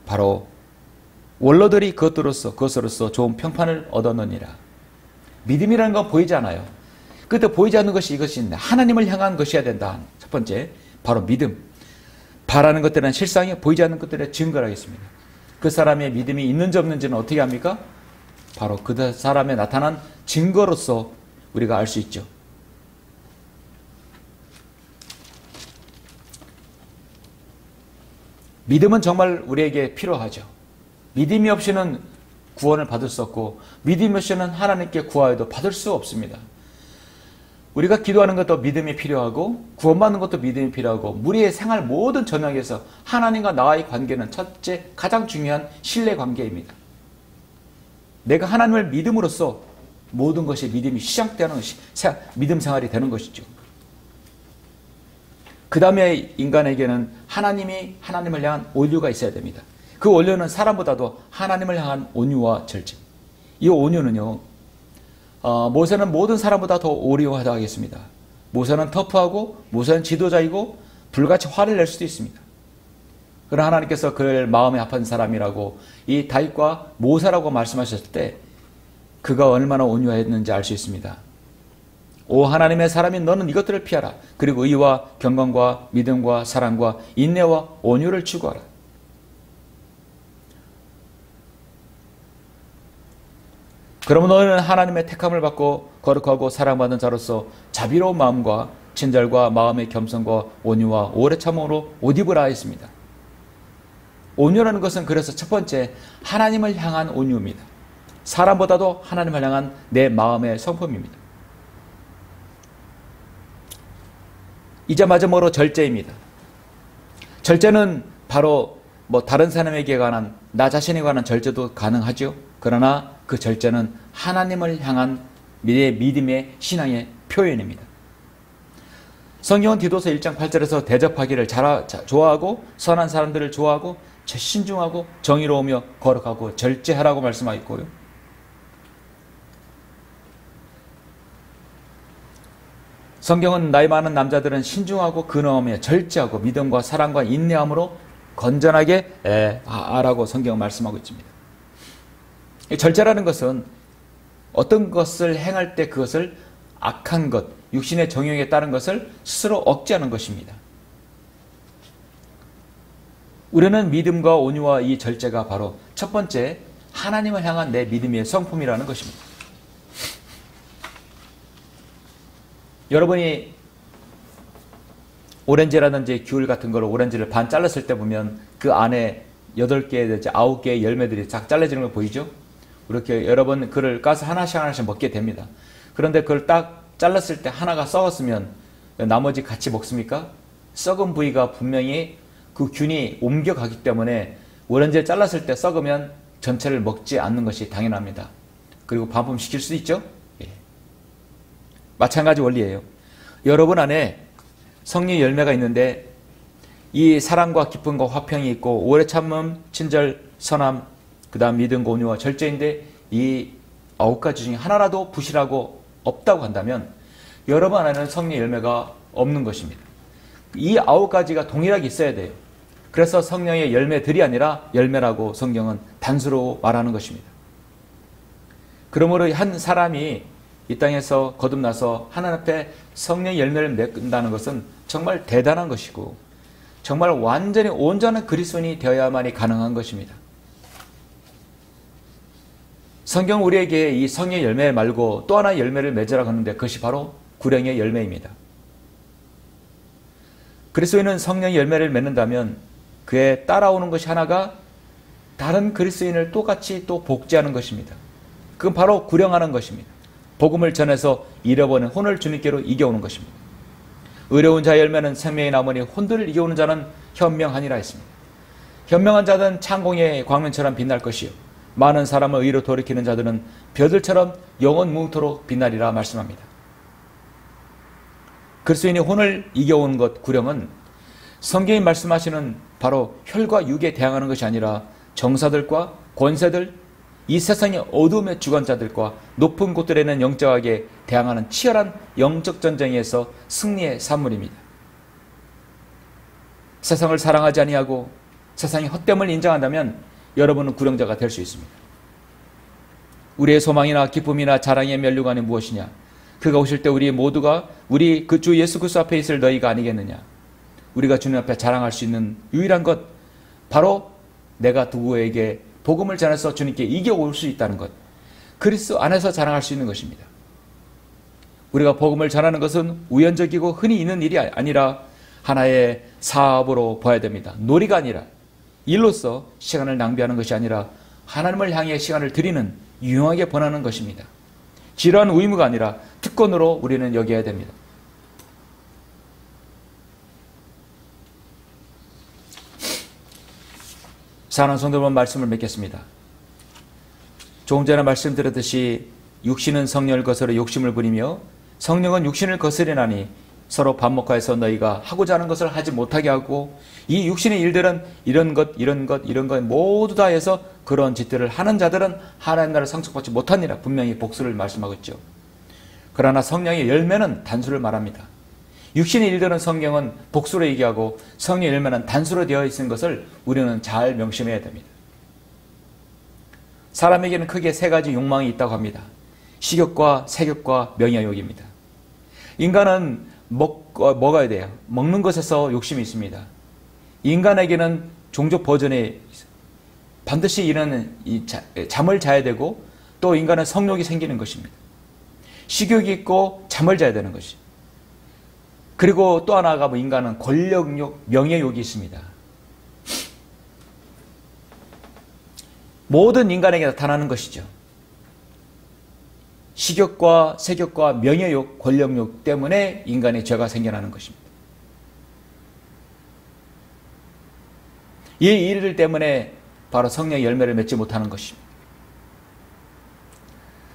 바로 원로들이 그것으로서 좋은 평판을 얻었느니라. 믿음이라는 건 보이지 않아요. 그때 보이지 않는 것이 이것인데 하나님을 향한 것이어야 된다. 첫 번째 바로 믿음. 바라는 것들에 대한 실상이 보이지 않는 것들의 증거를 하겠습니다. 그 사람의 믿음이 있는지 없는지는 어떻게 합니까? 바로 그 사람에 나타난 증거로서 우리가 알 수 있죠. 믿음은 정말 우리에게 필요하죠. 믿음이 없이는 구원을 받을 수 없고 믿음이 없이는 하나님께 구하여도 받을 수 없습니다. 우리가 기도하는 것도 믿음이 필요하고 구원받는 것도 믿음이 필요하고 우리의 생활 모든 전역에서 하나님과 나와의 관계는 첫째 가장 중요한 신뢰 관계입니다. 내가 하나님을 믿음으로써 모든 것이 믿음이 시작되는 것이 믿음 생활이 되는 것이죠. 그 다음에 인간에게는 하나님을 향한 온유가 있어야 됩니다. 그 온유는 사람보다도 하나님을 향한 온유와 절제. 이 온유는요, 모세는 모든 사람보다 더 온유하다 하겠습니다. 모세는 터프하고 모세는 지도자이고 불같이 화를 낼 수도 있습니다. 그러나 하나님께서 그를 마음에 아픈 사람이라고 이 다윗과 모세라고 말씀하셨을 때 그가 얼마나 온유했는지 알 수 있습니다. 오 하나님의 사람이 너는 이것들을 피하라. 그리고 의와 경건과 믿음과 사랑과 인내와 온유를 추구하라. 그러면 너는 하나님의 택함을 받고 거룩하고 사랑받는 자로서 자비로운 마음과 친절과 마음의 겸손과 온유와 오래 참음으로 옷 입으라 했습니다. 온유라는 것은 그래서 첫 번째 하나님을 향한 온유입니다. 사람보다도 하나님을 향한 내 마음의 성품입니다. 이제 마지막으로 절제입니다. 절제는 바로 다른 사람에게 관한 나 자신에 관한 절제도 가능하죠. 그러나 그 절제는 하나님을 향한 내 믿음의 신앙의 표현입니다. 성경은 디도서 1장 8절에서 대접하기를 좋아하고 선한 사람들을 좋아하고 신중하고 정의로우며 거룩하고 절제하라고 말씀하고 있고요. 성경은 나이 많은 남자들은 신중하고 근엄하며 절제하고 믿음과 사랑과 인내함으로 건전하게 하라고 성경은 말씀하고 있습니다. 절제라는 것은 어떤 것을 행할 때 그것을 악한 것, 육신의 정욕에 따른 것을 스스로 억제하는 것입니다. 우리는 믿음과 온유와 이 절제가 바로 첫 번째 하나님을 향한 내 믿음의 성품이라는 것입니다. 여러분이 오렌지라든지 귤 같은 거를 오렌지를 반 잘랐을 때 보면 그 안에 8개 내지 9개의 열매들이 쫙 잘라지는 거 보이죠? 이렇게 여러분 그를 까서 하나씩 먹게 됩니다. 그런데 그걸 딱 잘랐을 때 하나가 썩었으면 나머지 같이 먹습니까? 썩은 부위가 분명히 그 균이 옮겨가기 때문에 오렌지를 잘랐을 때 썩으면 전체를 먹지 않는 것이 당연합니다. 그리고 반품시킬 수 있죠? 마찬가지 원리예요. 여러분 안에 성령의 열매가 있는데 이 사랑과 기쁨과 화평이 있고 오래 참음, 친절, 선함, 그 다음 믿음과 온유와 절제인데 이 9가지 중에 하나라도 부실하고 없다고 한다면 여러분 안에는 성령의 열매가 없는 것입니다. 이 9가지가 동일하게 있어야 돼요. 그래서 성령의 열매들이 아니라 열매라고 성경은 단수로 말하는 것입니다. 그러므로 한 사람이 이 땅에서 거듭나서 하나님 앞에 성령의 열매를 맺는다는 것은 정말 대단한 것이고 정말 완전히 온전한 그리스도인이 되어야만이 가능한 것입니다. 성경은 우리에게 이 성령의 열매 말고 또 하나의 열매를 맺으라고 하는데 그것이 바로 구령의 열매입니다. 그리스도인은 성령의 열매를 맺는다면 그에 따라오는 것이 하나가 다른 그리스도인을 똑같이 또 복제하는 것입니다. 그건 바로 구령하는 것입니다. 복음을 전해서 잃어버린 혼을 주님께로 이겨오는 것입니다. 의로운 자의 열매는 생명의 나무니 혼들을 이겨오는 자는 현명하니라 했습니다. 현명한 자는 창공의 광명처럼 빛날 것이요 많은 사람을 의로 돌이키는 자들은 별들처럼 영원 무궁토록 빛나리라 말씀합니다. 그리스도인이 혼을 이겨오는 것 구령은 성경이 말씀하시는 바로 혈과 육에 대항하는 것이 아니라 정사들과 권세들, 이 세상의 어둠의 주관자들과 높은 곳들에는 영적하게 대항하는 치열한 영적 전쟁에서 승리의 산물입니다. 세상을 사랑하지 아니하고 세상의 헛됨을 인정한다면 여러분은 구령자가 될 수 있습니다. 우리의 소망이나 기쁨이나 자랑의 면류관이 무엇이냐? 그가 오실 때 우리 모두가 우리 그 주 예수 그리스도 앞에 있을 너희가 아니겠느냐? 우리가 주님 앞에 자랑할 수 있는 유일한 것 바로 내가 누구에게 복음을 전해서 주님께 이겨올 수 있다는 것, 그리스도 안에서 자랑할 수 있는 것입니다. 우리가 복음을 전하는 것은 우연적이고 흔히 있는 일이 아니라 하나의 사업으로 봐야 됩니다. 놀이가 아니라 일로서 시간을 낭비하는 것이 아니라 하나님을 향해 시간을 드리는 유용하게 보내는 것입니다. 지루한 의무가 아니라 특권으로 우리는 여겨야 됩니다. 사랑하는 성도 여러분, 말씀을 맺겠습니다. 조금 전에 말씀드렸듯이 육신은 성령을 거스려 욕심을 부리며 성령은 육신을 거스리나니 서로 반목하여서 너희가 하고자 하는 것을 하지 못하게 하고 이 육신의 일들은 이런 것 모두 다 해서 그런 짓들을 하는 자들은 하나님 나라를 상속받지 못하니라 분명히 복수를 말씀하고 있죠. 그러나 성령의 열매는 단수를 말합니다. 육신의 일들은 성경은 복수로 얘기하고 성령의 열매는 단수로 되어 있는 것을 우리는 잘 명심해야 됩니다. 사람에게는 크게 세 가지 욕망이 있다고 합니다. 식욕과 색욕과 명예욕입니다. 인간은 먹어야 돼요. 먹는 것에서 욕심이 있습니다. 인간에게는 종족 버전에 반드시 이런 잠을 자야 되고 또 인간은 성욕이 생기는 것입니다. 식욕이 있고 잠을 자야 되는 것이. 그리고 또 하나가 인간은 권력욕, 명예욕이 있습니다. 모든 인간에게 나타나는 것이죠. 식욕과 색욕과 명예욕, 권력욕 때문에 인간의 죄가 생겨나는 것입니다. 이 일들 때문에 바로 성령의 열매를 맺지 못하는 것입니다.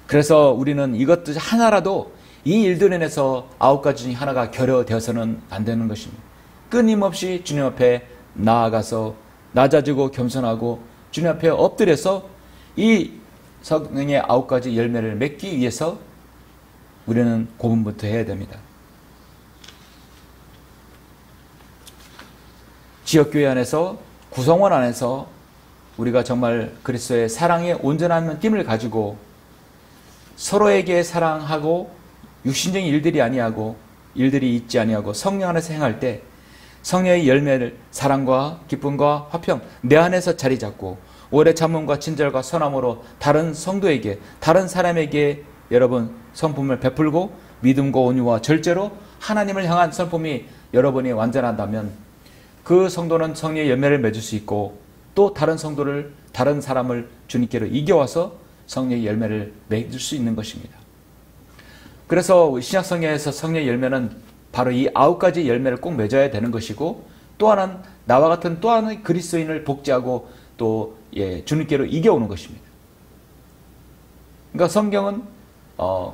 그래서 우리는 이것들 하나라도 이 일들로 인해서 9가지 중에 하나가 결여되어서는 안 되는 것입니다. 끊임없이 주님 앞에 나아가서 낮아지고 겸손하고 주님 앞에 엎드려서 이 성령의 9가지 열매를 맺기 위해서 우리는 고분부터 해야 됩니다. 지역교회 안에서 구성원 안에서 우리가 정말 그리스도의 사랑의 온전한 힘을 가지고 서로에게 사랑하고 육신적인 일들이 아니하고 일들이 있지 아니하고 성령 안에서 행할 때 성령의 열매를 사랑과 기쁨과 화평 내 안에서 자리 잡고 오래 참음과 친절과 선함으로 다른 성도에게 다른 사람에게 여러분 성품을 베풀고 믿음과 온유와 절제로 하나님을 향한 성품이 여러분이 완전한다면 그 성도는 성령의 열매를 맺을 수 있고 또 다른 성도를 다른 사람을 주님께로 이겨와서 성령의 열매를 맺을 수 있는 것입니다. 그래서 신약성경에서 성령의 열매는 바로 이 9가지 열매를 꼭 맺어야 되는 것이고 또 하나는 나와 같은 또 하나의 그리스도인을 복제하고 또 주님께로 이겨오는 것입니다. 그러니까 성경은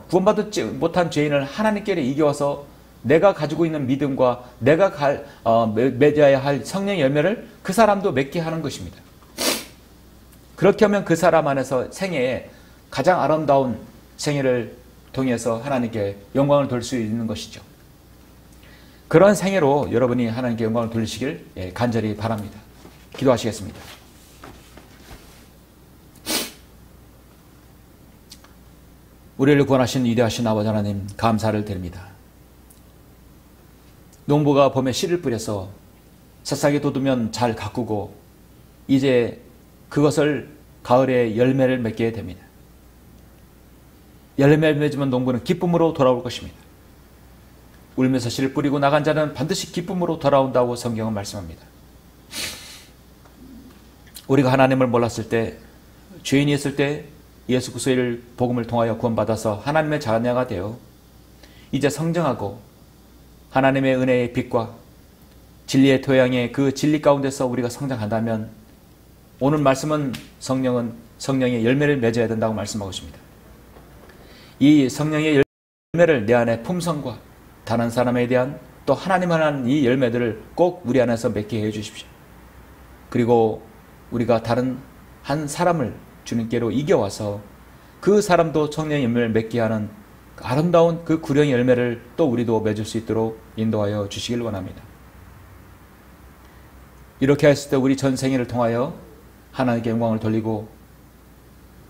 구원받지 못한 죄인을 하나님께로 이겨와서 내가 가지고 있는 믿음과 내가 맺어야 할 성령의 열매를 그 사람도 맺게 하는 것입니다. 그렇게 하면 그 사람 안에서 생애에 가장 아름다운 생애를 통해서 하나님께 영광을 돌릴 수 있는 것이죠. 그런 생애로 여러분이 하나님께 영광을 돌리시길 간절히 바랍니다. 기도하시겠습니다. 우리를 구원하신 위대하신 아버지 하나님, 감사를 드립니다. 농부가 봄에 씨를 뿌려서 새싹이 돋으면 잘 가꾸고 이제 그것을 가을에 열매를 맺게 됩니다. 열매를 맺으면 농부는 기쁨으로 돌아올 것입니다. 울면서 씨를 뿌리고 나간 자는 반드시 기쁨으로 돌아온다고 성경은 말씀합니다. 우리가 하나님을 몰랐을 때, 죄인이었을 때 예수 그리스도의 복음을 통하여 구원받아서 하나님의 자녀가 되어 이제 성장하고 하나님의 은혜의 빛과 진리의 토양의 그 진리 가운데서 우리가 성장한다면 오늘 말씀은 성령의 열매를 맺어야 된다고 말씀하고 있습니다. 이 성령의 열매를 내 안에 품성과 다른 사람에 대한 또 하나님 하나님 이 열매들을 꼭 우리 안에서 맺게 해 주십시오. 그리고 우리가 다른 한 사람을 주님께로 이겨와서 그 사람도 성령의 열매를 맺게 하는 아름다운 그 구령의 열매를 또 우리도 맺을 수 있도록 인도하여 주시길 원합니다. 이렇게 했을 때 우리 전생애를 통하여 하나님께 영광을 돌리고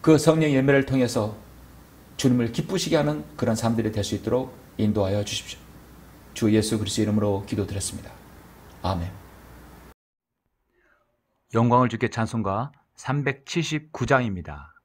그 성령의 열매를 통해서 주님을 기쁘시게 하는 그런 사람들이 될 수 있도록 인도하여 주십시오. 주 예수 그리스도 이름으로 기도드렸습니다. 아멘. 영광을 주께 찬송가 379장입니다.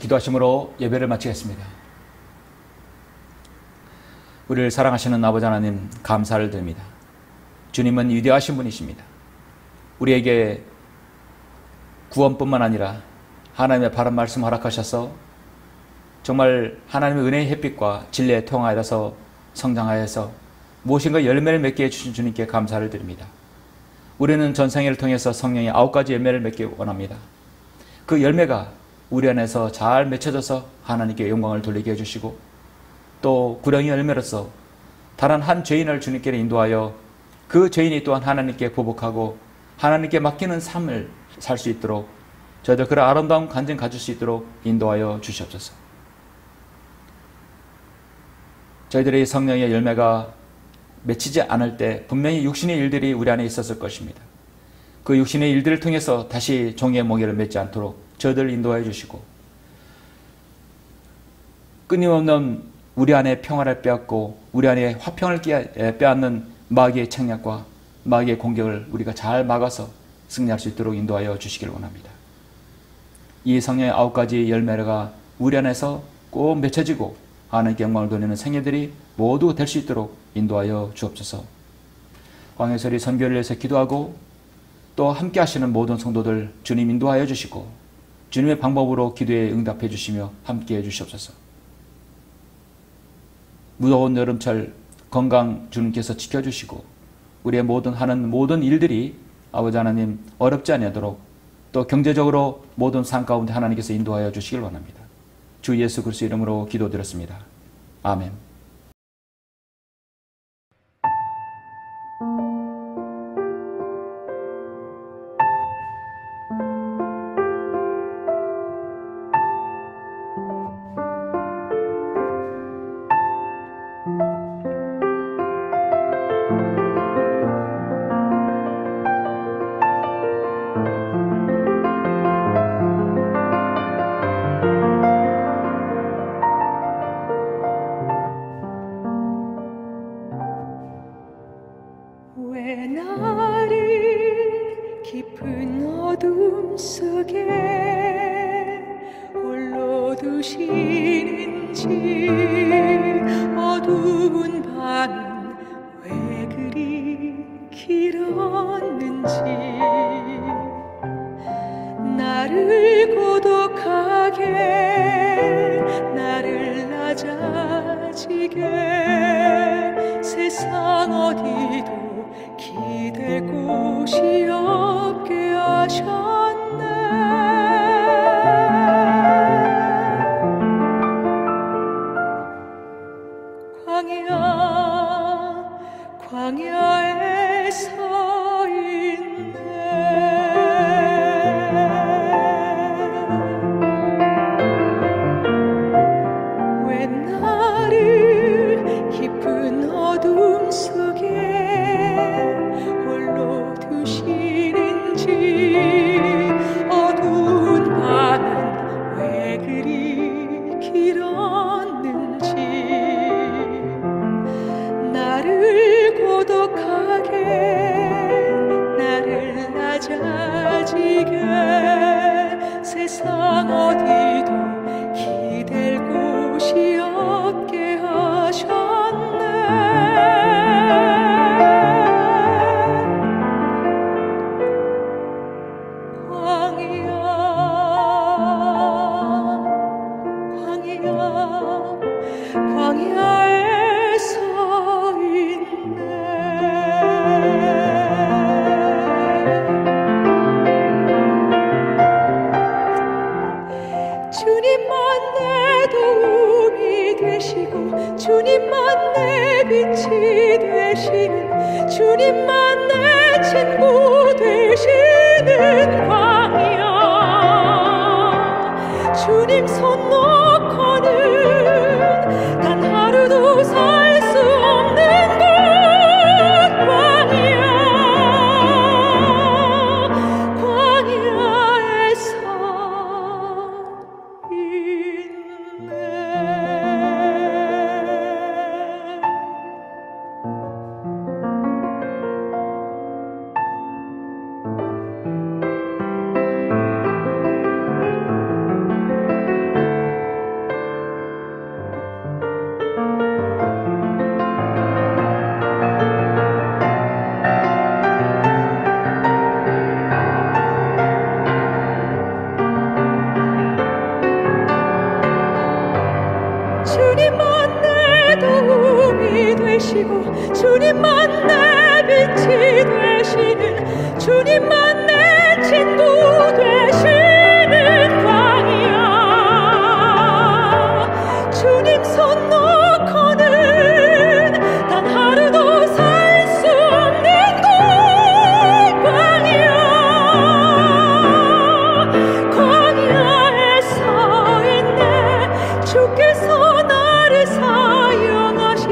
기도하심으로 예배를 마치겠습니다. 우리를 사랑하시는 아버지 하나님, 감사를 드립니다. 주님은 위대하신 분이십니다. 우리에게 구원뿐만 아니라 하나님의 바른 말씀 허락하셔서 정말 하나님의 은혜의 햇빛과 진리의 통하여서 성장하여서 무엇인가 열매를 맺게 해주신 주님께 감사를 드립니다. 우리는 전생애를 통해서 성령의 9가지 열매를 맺기 원합니다. 그 열매가 우리 안에서 잘 맺혀져서 하나님께 영광을 돌리게 해주시고 또 구령의 열매로서 다른 한 죄인을 주님께 인도하여 그 죄인이 또한 하나님께 보복하고 하나님께 맡기는 삶을 살 수 있도록 저희들 그런 아름다운 간증 가질 수 있도록 인도하여 주시옵소서. 저희들의 성령의 열매가 맺히지 않을 때 분명히 육신의 일들이 우리 안에 있었을 것입니다. 그 육신의 일들을 통해서 다시 종의 몽에를 맺지 않도록 저희들을 인도하여 주시고, 끊임없는 우리 안에 평화를 빼앗고 우리 안에 화평을 빼앗는 마귀의 책략과 마귀의 공격을 우리가 잘 막아서 승리할 수 있도록 인도하여 주시기를 원합니다. 이 성령의 9가지 열매가 우리 안에서 꼭 맺혀지고 하나님께 영광을 돌리는 생애들이 모두 될 수 있도록 인도하여 주옵소서. 광해설이 선교를 위해서 기도하고 또 함께 하시는 모든 성도들 주님 인도하여 주시고 주님의 방법으로 기도에 응답해 주시며 함께 해 주시옵소서. 무더운 여름철 건강 주님께서 지켜주시고 우리의 하는 모든 일들이 아버지 하나님 어렵지 아니하도록 또 경제적으로 모든 삶 가운데 하나님께서 인도하여 주시길 원합니다. 주 예수 그리스도 이름으로 기도드렸습니다. 아멘. 왜 나를 깊은 어둠 속에 홀로 두시는지, 어두운 밤은 왜 그리 길었는지, 나를 고독하게, 나를 낮아지게 세상 어디도 기댈 곳이 없게 하셨네. 광야에 서 있네. 왜 나를 깊은 어둠 속에 홀로 두시는지, 어두운 밤은 왜 그리 길었는지, 나를 고독하게, 나를 낮아지게 세상 어디도 기댈 곳이 없게 하셨네. 광야에 서 있네. 주님만 내 도움이 되시고 주님만 내 빛이 되시는, 주님만 내 친구 되시는 광야, 주님 손 놓고는 단 하루도 살 수 없는 곳 광야, 광야에 서 있네. 주님만 내 도움이 되시고 주님만 내 빛이 되시는, 주님만 내 친구 되시는 광야, 주님 손 놓고는 단 하루도 살 수 없는 곳 광야, 광야에 서 있네. 주께서 나를 사용하셔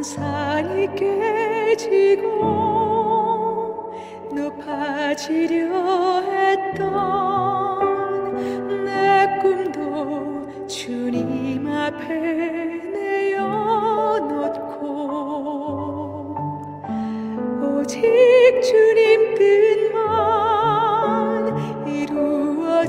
산이 깨지고 높아지려 했던 내 꿈도 주님 앞에 내어놓고 오직 주님 뜻만 이루어지기를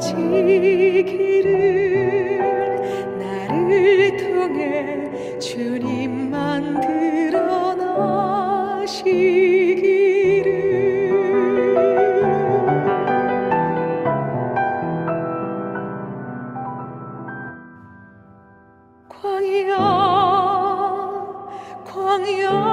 나를 통해 주님만 드러나시기를. 광야 광야